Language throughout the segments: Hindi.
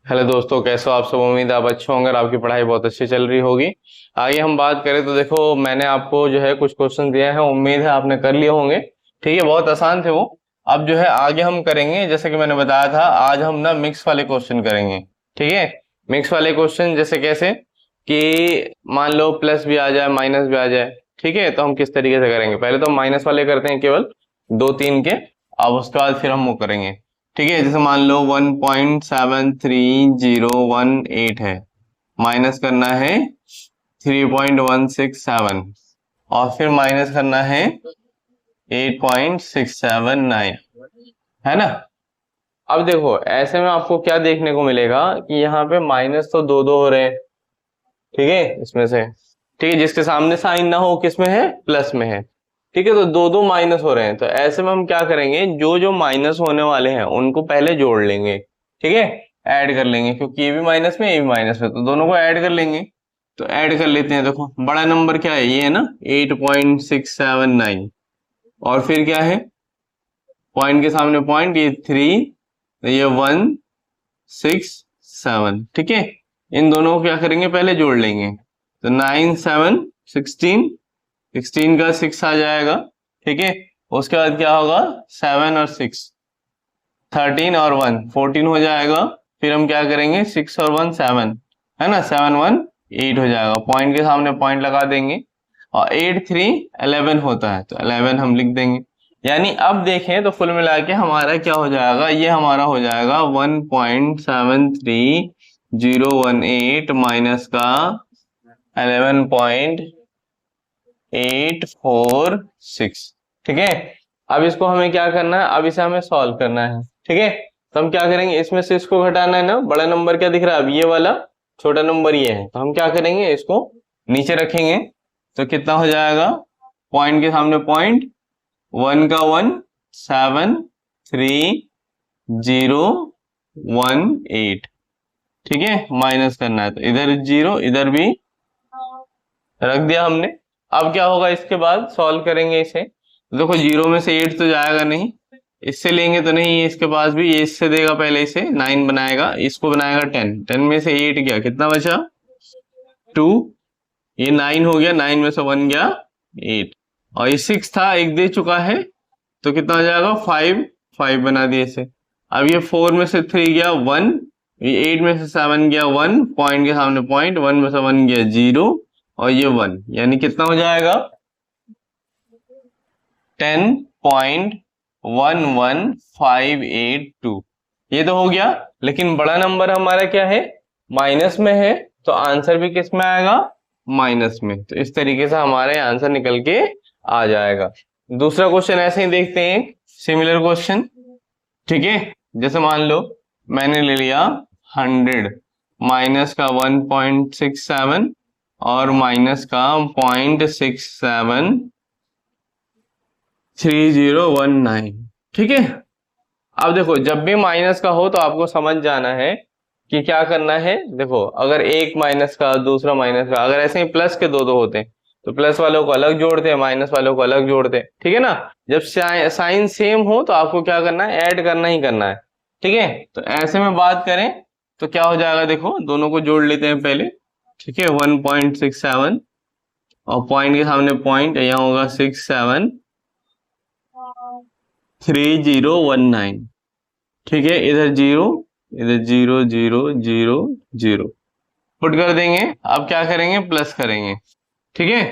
हेलो दोस्तों, कैसे हो आप सब। उम्मीद है आप अच्छे होंगे और आपकी पढ़ाई बहुत अच्छी चल रही होगी। आइए हम बात करें तो देखो, मैंने आपको जो है कुछ क्वेश्चन दिया है, उम्मीद है आपने कर लिए होंगे। ठीक है, बहुत आसान थे वो। अब जो है आगे हम करेंगे, जैसे कि मैंने बताया था, आज हम ना मिक्स वाले क्वेश्चन करेंगे। ठीक है, मिक्स वाले क्वेश्चन जैसे कैसे कि मान लो प्लस भी आ जाए माइनस भी आ जाए। ठीक है, तो हम किस तरीके से करेंगे, पहले तो हम माइनस वाले करते हैं केवल दो तीन के, अब उसके बाद फिर हम वो करेंगे। ठीक है, जैसे मान लो 1.73018 है, माइनस करना है 3.167, और फिर माइनस करना है 8.679, है ना। अब देखो ऐसे में आपको क्या देखने को मिलेगा कि यहाँ पे माइनस तो दो दो हो रहे हैं। ठीक है, इसमें से ठीक है, जिसके सामने साइन ना हो किस में है, प्लस में है। ठीक है, तो दो दो माइनस हो रहे हैं, तो ऐसे में हम क्या करेंगे, जो जो माइनस होने वाले हैं उनको पहले जोड़ लेंगे। ठीक है, ऐड कर लेंगे, क्योंकि ये भी माइनस में ये भी माइनस में, तो दोनों को ऐड कर लेंगे। तो ऐड कर लेते हैं। देखो बड़ा नंबर क्या है, ये है ना 8.679, और फिर क्या है, पॉइंट के सामने पॉइंट, ये 3, ये 167। ठीक है, इन दोनों को क्या करेंगे, पहले जोड़ लेंगे। तो 9 7 16, 16 का 6 आ जाएगा। ठीक है, उसके बाद क्या होगा, 7 और 6, 13 और 1 14 हो जाएगा। फिर हम क्या करेंगे, 6 और 1 7, है ना, 7 1 8 हो जाएगा, पॉइंट के सामने पॉइंट लगा देंगे। और 8 3 11 होता है, तो 11 हम लिख देंगे। यानी अब देखें तो कुल मिला के हमारा क्या हो जाएगा, ये हमारा हो जाएगा 1.73018 माइनस का 11.846। ठीक है, अब इसको हमें क्या करना है, अब इसे हमें सॉल्व करना है। ठीक है, तो हम क्या करेंगे, इसमें से इसको घटाना है ना, बड़ा नंबर क्या दिख रहा है अब, ये वाला, छोटा नंबर ये है, तो हम क्या करेंगे, इसको नीचे रखेंगे। तो कितना हो जाएगा, पॉइंट के सामने पॉइंट, 1 का 1, 7 3 0 1 8। ठीक है, माइनस करना है, तो इधर 0 इधर भी रख दिया हमने। अब क्या होगा, इसके बाद सॉल्व करेंगे इसे। देखो 0 में से 8 तो जाएगा नहीं, इससे लेंगे तो नहीं है, इसके पास भी ये इससे देगा, पहले इसे 9 बनाएगा, इसको बनाएगा 10, 10 में से 8 गया, कितना बचा 2, ये 9 हो गया, 9 में से 1 गया 8, और ये 6 था, एक दे चुका है, तो कितना हो जाएगा 5, 5 बना दिए इसे। अब ये 4 में से 3 गया 1, ये 8 में से 7 गया 1, पॉइंट के सामने पॉइंट, 1 में से 1 गया 0, और ये 1, यानी कितना हो जाएगा 10.11582। ये तो हो गया, लेकिन बड़ा नंबर हमारा क्या है, माइनस में है, तो आंसर भी किस में आएगा, माइनस में। तो इस तरीके से हमारे आंसर निकल के आ जाएगा। दूसरा क्वेश्चन ऐसे ही देखते हैं, सिमिलर क्वेश्चन। ठीक है, जैसे मान लो मैंने ले लिया 100, माइनस का 1.67 और माइनस का 0.673019। ठीक है, अब देखो जब भी माइनस का हो तो आपको समझ जाना है कि क्या करना है। देखो अगर एक माइनस का दूसरा माइनस का, अगर ऐसे ही प्लस के दो दो होते हैं तो प्लस वालों को अलग जोड़ते हैं, माइनस वालों को अलग जोड़ते हैं। ठीक है ना, जब साइन सेम हो तो आपको क्या करना है, ऐड करना ही करना है। ठीक है, तो ऐसे में बात करें तो क्या हो जाएगा, देखो दोनों को जोड़ लेते हैं पहले। ठीक है, 1.67, और पॉइंट के सामने पॉइंट, यहाँ होगा 673019। ठीक है, इधर 0 इधर 0 0 0 0 पुट कर देंगे। अब क्या करेंगे, प्लस करेंगे। ठीक है,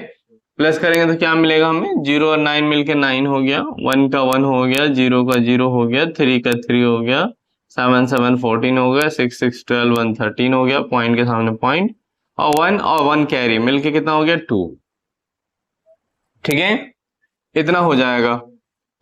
प्लस करेंगे तो क्या मिलेगा हमें, 0 और 9 मिलके 9 हो गया, 1 का 1 हो गया, 0 का 0 हो गया, 3 का 3 हो गया, 7 7 14 हो गया, 6 6 12 1 13 हो गया, पॉइंट के सामने पॉइंट, और 1 कैरी मिलके कितना हो गया 2। ठीक है, इतना हो जाएगा।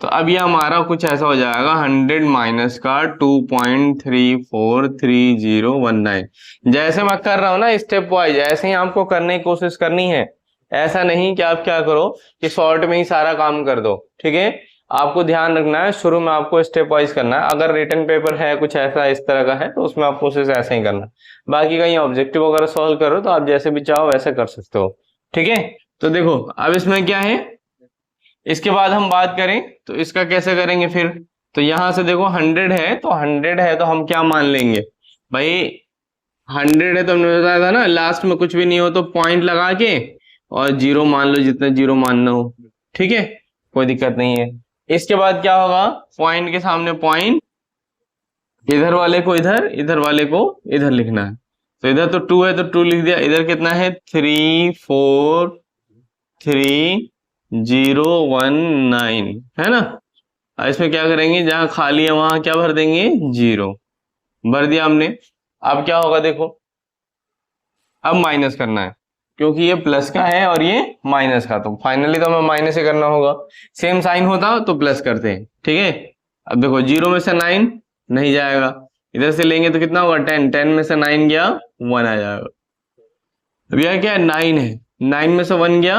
तो अब ये हमारा कुछ ऐसा हो जाएगा, 100 माइनस का 2.343019। जैसे मैं कर रहा हूं ना स्टेप वाइज, ऐसे ही आपको करने की कोशिश करनी है। ऐसा नहीं कि आप क्या करो कि शॉर्ट में ही सारा काम कर दो। ठीक है, आपको ध्यान रखना है, शुरू में आपको स्टेप वाइज करना है। अगर रिटन पेपर है कुछ ऐसा इस तरह का है तो उसमें आप कोशिश ऐसे ही करना। बाकी कहीं ऑब्जेक्टिव वगैरह सॉल्व करो तो आप जैसे भी चाहो वैसे कर सकते हो। ठीक है, तो देखो अब इसमें क्या है, इसके बाद हम बात करें तो इसका कैसे करेंगे फिर। तो यहां से देखो 100 है तो 100 है तो हम क्या मान लेंगे, भाई 100 है तो हमने बताया था ना, लास्ट में कुछ भी नहीं हो तो पॉइंट लगा के और जीरो मान लो, जितना जीरो मानना हो, ठीक है, कोई दिक्कत नहीं है। इसके बाद क्या होगा, पॉइंट के सामने पॉइंट, इधर वाले को इधर, इधर वाले को इधर लिखना है। तो इधर तो 2 है तो 2 लिख दिया, इधर कितना है 3 4 3 0 1 9 है ना। अब इसमें क्या करेंगे, जहां खाली है वहां क्या भर देंगे, जीरो भर दिया हमने। अब क्या होगा देखो, अब माइनस करना है, क्योंकि ये प्लस का है और ये माइनस का, तो फाइनली तो हमें माइनस ही करना होगा। सेम साइन होता तो प्लस करते हैं, ठीक है। अब देखो 0 में से 9 नहीं जाएगा, इधर से लेंगे तो कितना होगा 10, 10 में से 9 गया 1 आ जाएगा। अब यह क्या है 9 है, 9 में से 1 गया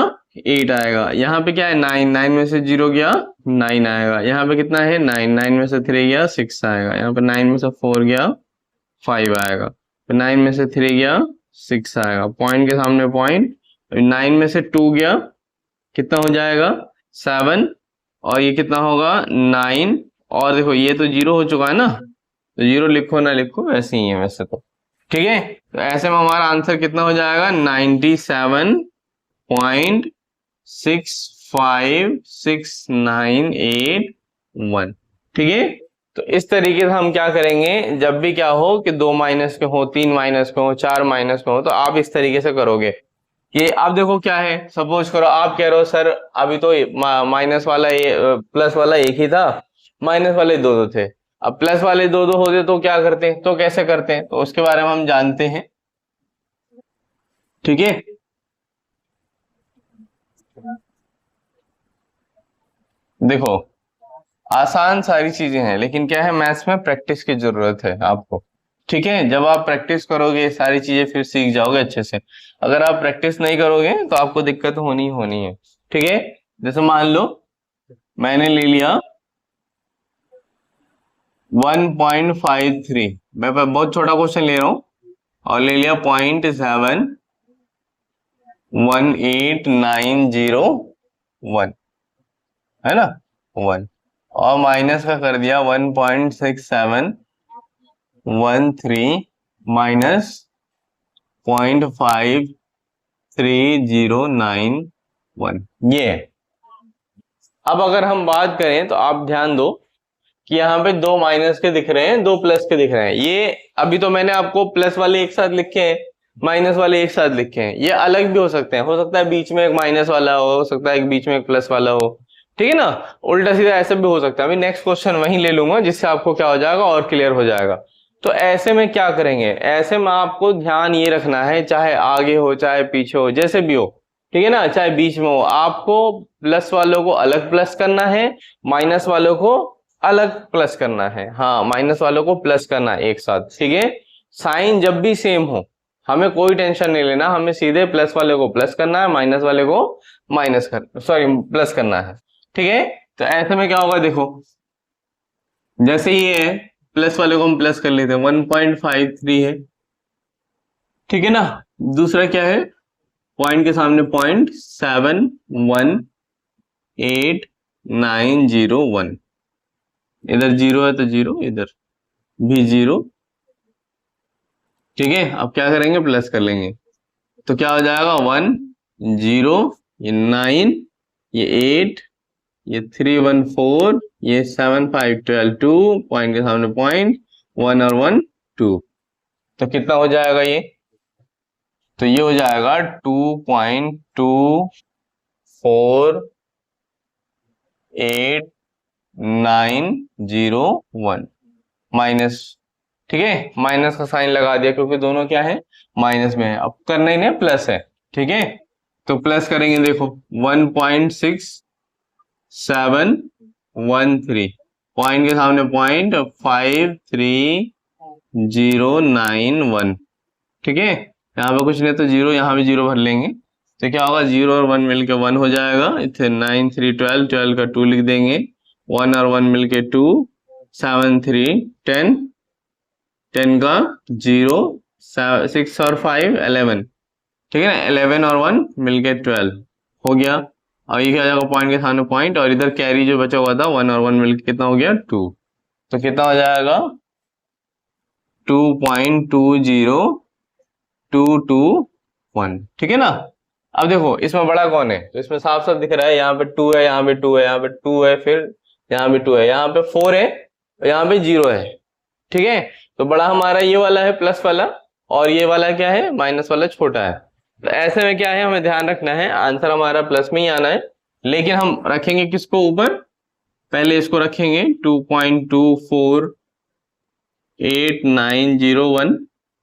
8 आएगा। यहाँ पे क्या है 9, 9 में से 0 गया 9 आएगा। यहाँ पे कितना है 9, 9 में से 3 गया 6 आएगा। यहाँ पे 9 में से 4 गया 5 आएगा। फिर 9 में से 3 गया 6 आएगा, पॉइंट के सामने पॉइंट। 9 में से 2 गया कितना हो जाएगा 7, और ये कितना होगा 9। और देखो ये तो 0 हो चुका है ना, तो 0 लिखो ना लिखो ऐसे ही है वैसे तो, ठीक है। तो ऐसे में हमारा आंसर कितना हो जाएगा 97.65698 ठीक है। तो इस तरीके से हम क्या करेंगे, जब भी क्या हो कि 2 माइनस के हो, 3 माइनस के हो, 4 माइनस के हो, तो आप इस तरीके से करोगे कि आप देखो क्या है, सपोज करो आप कह रहे हो सर अभी तो माइनस वाला प्लस वाला एक ही था, माइनस वाले दो दो थे। अब प्लस वाले दो दो होते तो क्या करते हैं, तो कैसे करते हैं, तो उसके बारे में हम जानते हैं, ठीक है। देखो आसान सारी चीजें हैं, लेकिन क्या है मैथ्स में प्रैक्टिस की जरूरत है आपको, ठीक है। जब आप प्रैक्टिस करोगे ये सारी चीजें फिर सीख जाओगे अच्छे से। अगर आप प्रैक्टिस नहीं करोगे तो आपको दिक्कत होनी होनी है, ठीक है। जैसे मान लो मैंने ले लिया 1.53, मैं बहुत छोटा क्वेश्चन ले रहा हूं, और ले लिया 0.718901 है ना 1, और माइनस का कर दिया 1.6713 माइनस 0.53091 ये है। अब अगर हम बात करें तो आप ध्यान दो कि यहाँ पे 2 माइनस के दिख रहे हैं, 2 प्लस के दिख रहे हैं। ये अभी तो मैंने आपको प्लस वाले एक साथ लिखे हैं, माइनस वाले एक साथ लिखे हैं, ये अलग भी हो सकते हैं, हो सकता है बीच में एक माइनस वाला हो सकता है एक बीच में एक प्लस वाला हो, ठीक है ना। उल्टा सीधा ऐसे भी हो सकता है। अभी नेक्स्ट क्वेश्चन वहीं ले लूंगा जिससे आपको क्या हो जाएगा और क्लियर हो जाएगा। तो ऐसे में क्या करेंगे, ऐसे में आपको ध्यान ये रखना है, चाहे आगे हो चाहे पीछे हो जैसे भी हो, ठीक है ना, चाहे बीच में हो, आपको प्लस वालों को अलग प्लस करना है, माइनस वालों को अलग प्लस करना है। हाँ माइनस वालों को प्लस करना है एक साथ, ठीक है। साइन जब भी सेम हो हमें कोई टेंशन नहीं लेना, हमें सीधे प्लस वाले को प्लस करना है, माइनस वाले को माइनस कर सॉरी प्लस करना है, ठीक है। तो ऐसे में क्या होगा देखो, जैसे ही है प्लस वाले को हम प्लस कर लेते हैं 1.53 है, ठीक है ना। दूसरा क्या है, पॉइंट के सामने पॉइंट 71891, इधर 0 है तो 0, इधर भी 0, ठीक है। अब क्या करेंगे प्लस कर लेंगे, तो क्या हो जाएगा 1 0, ये 9, ये 8, ये 314, ये 7 5 12 2, पॉइंट के सामने पॉइंट 1 और 1 2, तो कितना हो जाएगा ये, तो ये हो जाएगा 2.24891 माइनस, ठीक है। माइनस का साइन लगा दिया क्योंकि दोनों क्या है माइनस में है, अब करना ही नहीं प्लस है, ठीक है। तो प्लस करेंगे देखो 1.6713, पॉइंट के सामने पॉइंट 53091, ठीक है। यहाँ पे कुछ नहीं तो 0, यहाँ भी 0 भर लेंगे, तो क्या होगा 0 और 1 मिलके 1 हो जाएगा। इथे 9 3 12, 12 का 2 लिख देंगे, 1 और 1 मिलके 2, 7 3 10, 10 का 0, 6 और 5 11, ठीक है ना। 11 और 1 मिलके 12 हो गया। और ये क्या हो जाएगा पॉइंट के सामने पॉइंट, और इधर कैरी जो बचा हुआ था 1 और 1 मिलके कितना हो गया 2, तो कितना हो जाएगा 2.20221, ठीक है ना। अब देखो इसमें बड़ा कौन है, तो इसमें साफ साफ दिख रहा है, यहाँ पे 2 है, यहाँ पे 2 है, यहाँ पे 2 है, फिर यहाँ पे 2 है, यहाँ पे 4 है, यहाँ पे 0 है, ठीक है। तो बड़ा हमारा ये वाला है प्लस वाला, और ये वाला क्या है, माइनस वाला छोटा है। तो ऐसे में क्या है, हमें ध्यान रखना है, आंसर हमारा प्लस में ही आना है, लेकिन हम रखेंगे किसको ऊपर, पहले इसको रखेंगे 2.24891,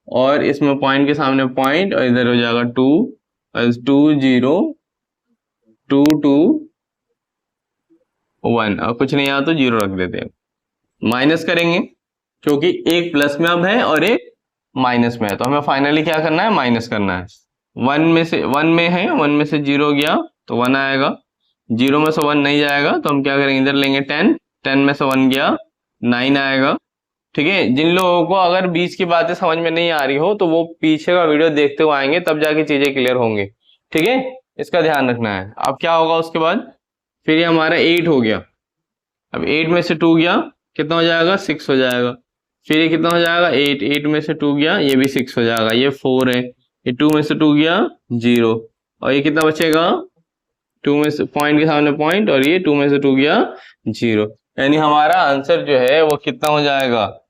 और इसमें पॉइंट के सामने पॉइंट, और इधर हो जाएगा 2 20221, और कुछ नहीं आया तो 0 रख देते हैं। माइनस करेंगे क्योंकि एक प्लस में अब है और एक माइनस में है, तो हमें फाइनली क्या करना है, माइनस करना है। 1 में से 1 में है, 1 में से 0 गया तो 1 आएगा, 0 में से 1 नहीं जाएगा तो हम क्या करेंगे, इधर लेंगे 10, 10 में से 1 गया 9 आएगा, ठीक है। जिन लोगों को अगर बीच की बातें समझ में नहीं आ रही हो तो वो पीछे का वीडियो देखते हुए आएंगे, तब जाके चीजें क्लियर होंगे, ठीक है। इसका ध्यान रखना है। अब क्या होगा उसके बाद, फिर ये हमारा 8 हो गया, अब 8 में से 2 गया, कितना हो जाएगा, 6 हो जाएगा, फिर ये कितना हो जाएगा, 8, 8 में से 2 गया, ये भी 6 हो जाएगा, ये 4 है, ये 2 में से 2 गया 0, और ये कितना बचेगा, 2 में से पॉइंट के सामने पॉइंट, और ये 2 में से 2 गया 0, यानी हमारा आंसर जो है वो कितना हो जाएगा,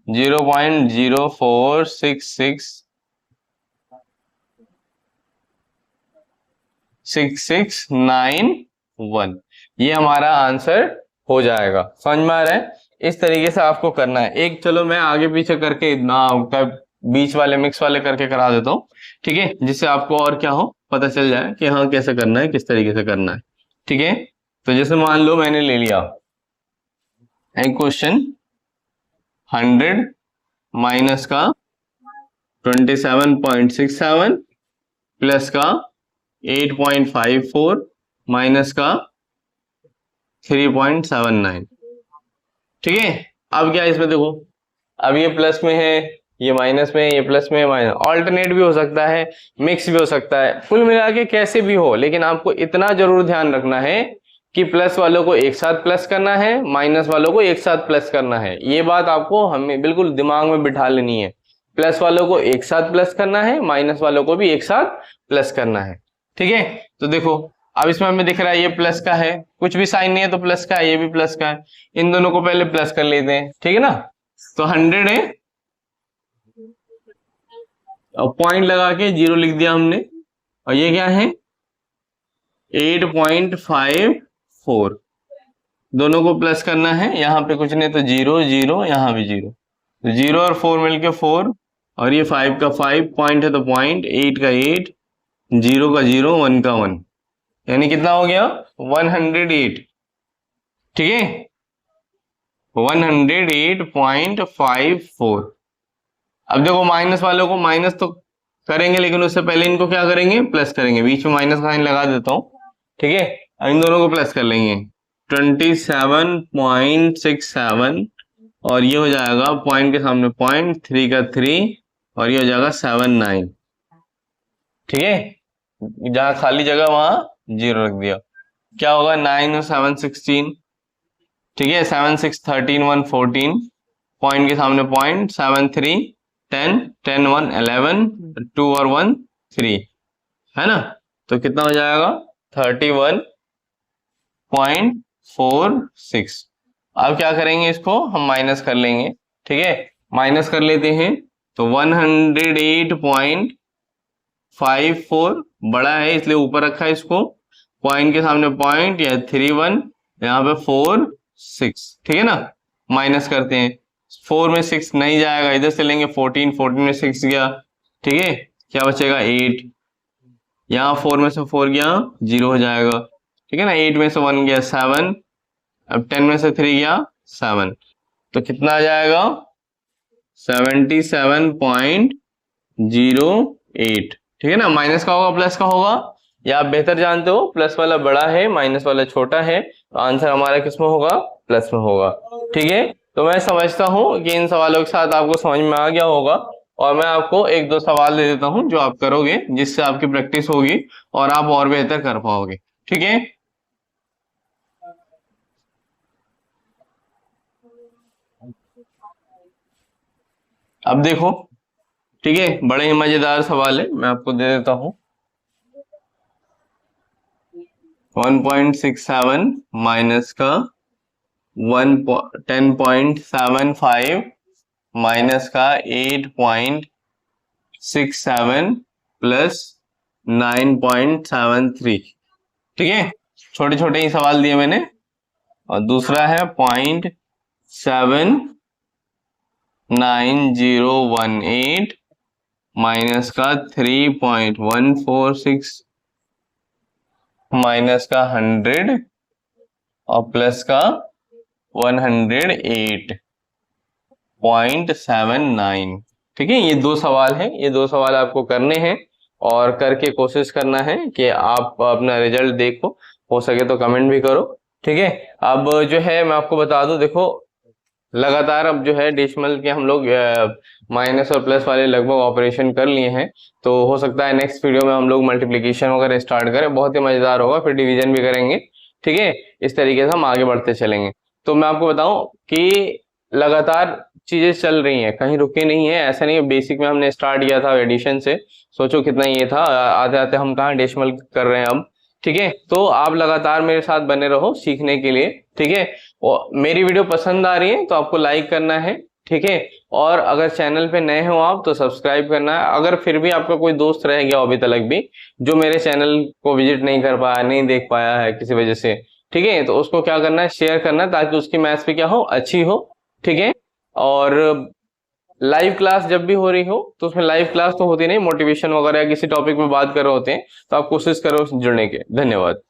0.0466691, ये हमारा आंसर हो जाएगा। समझ में आ रहा है, इस तरीके से आपको करना है। एक चलो मैं आगे पीछे करके ना बीच वाले मिक्स वाले करके करा देता हूँ, ठीक है, जिससे आपको और क्या हो पता चल जाए कि हाँ कैसे करना है, किस तरीके से करना है, ठीक है। तो जैसे मान लो मैंने ले लिया एक क्वेश्चन 100 माइनस का 27.67 प्लस का 8.54 माइनस का 3.79, ठीक है। अब क्या इसमें देखो, अब ये प्लस में है, ये माइनस में है, ये प्लस में है, माइनस, ऑल्टरनेट भी हो सकता है, मिक्स भी हो सकता है, कुल मिला के कैसे भी हो, लेकिन आपको इतना जरूर ध्यान रखना है कि प्लस वालों को एक साथ प्लस करना है, माइनस वालों को एक साथ प्लस करना है। ये बात आपको हमें बिल्कुल दिमाग में बिठा लेनी है, प्लस वालों को एक साथ प्लस करना है, माइनस वालों को भी एक साथ प्लस करना है, ठीक है। तो देखो अब इसमें हमें दिख रहा है ये प्लस का है, कुछ भी साइन नहीं है तो प्लस का है, ये भी प्लस का है, इन दोनों को पहले प्लस कर लेते हैं, ठीक है ना। तो 100 है, और पॉइंट लगा के 0 लिख दिया हमने, और ये क्या है 8.54, दोनों को प्लस करना है, यहाँ पे कुछ नहीं तो 0 0, यहाँ भी 0, तो 0 और 4 मिलके 4, और ये 5 का 5, पॉइंट है तो पॉइंट, 8 का 8, 0 का 0, 1 का 1, यानी कितना हो गया 108, ठीक है, 108.54। अब देखो माइनस वालों को माइनस तो करेंगे, लेकिन उससे पहले इनको क्या करेंगे, प्लस करेंगे, बीच में माइनस का साइन लगा देता हूं, ठीक है। अब इन दोनों को प्लस कर लेंगे, 27.67, और ये हो जाएगा पॉइंट के सामने पॉइंट, 3 का 3, और ये हो जाएगा 79, ठीक है। जहां खाली जगह वहां 0 रख दिया, क्या होगा 9 और 7 16, ठीक है, 7 6 13 1 14, पॉइंट के सामने पॉइंट, 7 3 10 10 1 11, 2 और 1 3, है ना। तो कितना हो जाएगा 31.46। अब क्या करेंगे, इसको हम माइनस कर लेंगे, ठीक है, माइनस कर लेते हैं, तो 108.54 बड़ा है इसलिए ऊपर रखा है इसको, पॉइंट के सामने पॉइंट, या 3 1, यहाँ पे 4 6, ठीक है ना। माइनस करते हैं, 4 में 6 नहीं जाएगा, इधर से लेंगे 14, 14 में 6 गया, ठीक है, क्या बचेगा 8, यहाँ 4 में से 4 गया 0 हो जाएगा, ठीक है ना, 8 में से 1 गया 7, अब 10 में से 3 गया 7, तो कितना आ जाएगा 77.08, ठीक है ना। माइनस का होगा प्लस का होगा, या आप बेहतर जानते हो प्लस वाला बड़ा है माइनस वाला छोटा है, तो आंसर हमारा किस में होगा, प्लस में होगा, ठीक है। तो मैं समझता हूं कि इन सवालों के साथ आपको समझ में आ गया होगा, और मैं आपको एक दो सवाल दे देता हूं जो आप करोगे, जिससे आपकी प्रैक्टिस होगी और आप और बेहतर कर पाओगे, ठीक है। अब देखो, ठीक है, बड़े ही मजेदार सवाल है, मैं आपको दे देता हूं। 1.67 माइनस का 10.75 माइनस का 8.67 प्लस 9.73। ठीक है, छोटे छोटे ही सवाल दिए मैंने। और दूसरा है 0.79018 माइनस का 3.146 माइनस का 100 और प्लस का 108.79। ठीक है, ये दो सवाल हैं, ये दो सवाल आपको करने हैं और करके कोशिश करना है कि आप अपना रिजल्ट देखो, हो सके तो कमेंट भी करो। ठीक है, अब जो है मैं आपको बता दूं, देखो लगातार अब जो है डेसिमल के हम लोग माइनस और प्लस वाले लगभग ऑपरेशन कर लिए हैं, तो हो सकता है नेक्स्ट वीडियो में हम लोग मल्टीप्लिकेशन वगैरह स्टार्ट करें, बहुत ही मजेदार होगा, फिर डिवीजन भी करेंगे। ठीक है, इस तरीके से हम आगे बढ़ते चलेंगे। तो मैं आपको बताऊं कि लगातार चीजें चल रही हैं, कहीं रुके नहीं है, ऐसा नहीं है। बेसिक में हमने स्टार्ट किया था एडिशन से, सोचो कितना ये था, आते आते हम कहाँ डेसिमल कर रहे हैं अब। ठीक है, तो आप लगातार मेरे साथ बने रहो सीखने के लिए। ठीक है, और मेरी वीडियो पसंद आ रही है तो आपको लाइक करना है। ठीक है, और अगर चैनल पे नए हो आप तो सब्सक्राइब करना है। अगर फिर भी आपका कोई दोस्त रह गया अभी तक भी जो मेरे चैनल को विजिट नहीं कर पाया, नहीं देख पाया है किसी वजह से, ठीक है, तो उसको क्या करना है, शेयर करना है, ताकि उसकी मैथ्स भी क्या हो, अच्छी हो। ठीक है, और लाइव क्लास जब भी हो रही हो तो उसमें लाइव क्लास तो होती नहीं, मोटिवेशन वगैरह किसी टॉपिक पे बात कर रहे होते हैं, तो आप कोशिश करो जुड़ने के। धन्यवाद।